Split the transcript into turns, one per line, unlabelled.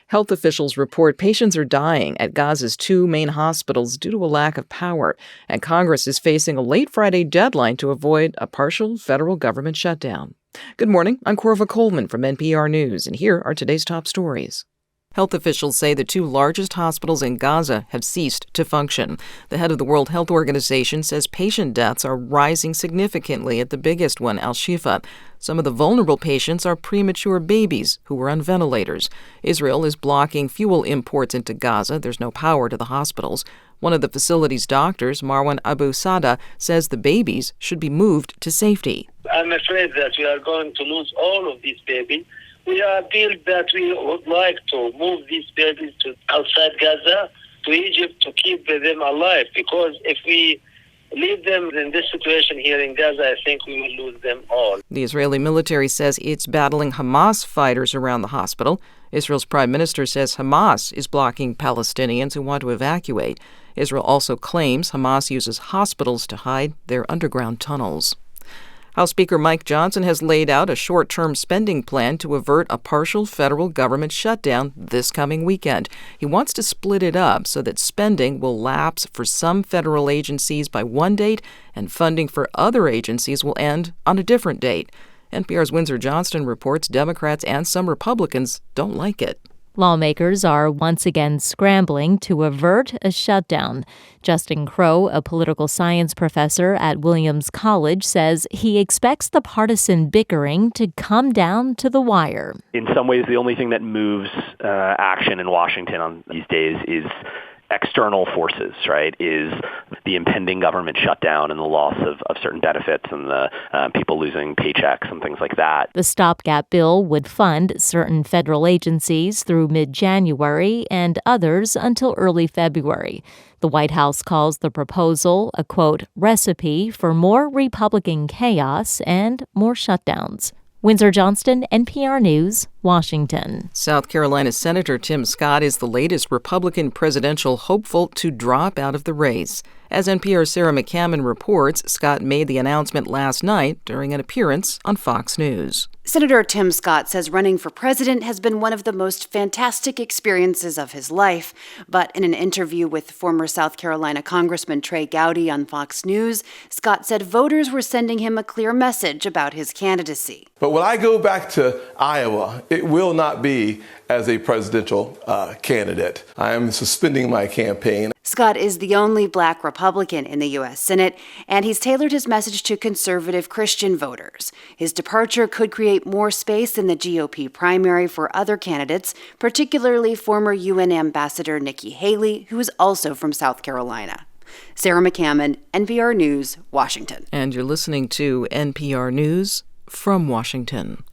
Health officials report patients are dying at Gaza's two main hospitals due to a lack of power, and Congress is facing a late Friday deadline to avoid a partial federal government shutdown. Good morning, I'm Corva Coleman from NPR News, and here are today's top stories. Health officials say the two largest hospitals in Gaza have ceased to function. The head of the World Health Organization says patient deaths are rising significantly at the biggest one, Al-Shifa. Some of the vulnerable patients are premature babies who are on ventilators. Israel is blocking fuel imports into Gaza. There's no power to the hospitals. One of the facility's doctors, Marwan Abu Sada, says the babies should be moved to safety.
I'm afraid that we are going to lose all of these babies. We are appealed that we would like to move these babies to outside Gaza, to Egypt, to keep them alive. Because if we leave them in this situation here in Gaza, I think we will lose them all.
The Israeli military says it's battling Hamas fighters around the hospital. Israel's prime minister says Hamas is blocking Palestinians who want to evacuate. Israel also claims Hamas uses hospitals to hide their underground tunnels. House Speaker Mike Johnson has laid out a short-term spending plan to avert a partial federal government shutdown this coming weekend. He wants to split it up so that spending will lapse for some federal agencies by one date and funding for other agencies will end on a different date. NPR's Windsor Johnston reports Democrats and some Republicans don't like it.
Lawmakers are once again scrambling to avert a shutdown. Justin Crow, a political science professor at Williams College, says he expects the partisan bickering to come down to the wire.
In some ways, the only thing that moves action in Washington on these days is external forces, right, is the impending government shutdown and the loss of certain benefits and the people losing paychecks and things like that.
The stopgap bill would fund certain federal agencies through mid-January and others until early February. The White House calls the proposal a, quote, recipe for more Republican chaos and more shutdowns. Windsor Johnston, NPR News, Washington.
South Carolina Senator Tim Scott is the latest Republican presidential hopeful to drop out of the race. As NPR's Sarah McCammon reports, Scott made the announcement last night during an appearance on Fox News.
Senator Tim Scott says running for president has been one of the most fantastic experiences of his life. But in an interview with former South Carolina Congressman Trey Gowdy on Fox News, Scott said voters were sending him a clear message about his candidacy.
But when I go back to Iowa, it will not be as a presidential candidate. I am suspending my campaign.
Scott is the only black Republican in the U.S. Senate, and he's tailored his message to conservative Christian voters. His departure could create more space in the GOP primary for other candidates, particularly former UN Ambassador Nikki Haley, who is also from South Carolina. Sarah McCammon, NPR News, Washington.
And you're listening to NPR News from Washington.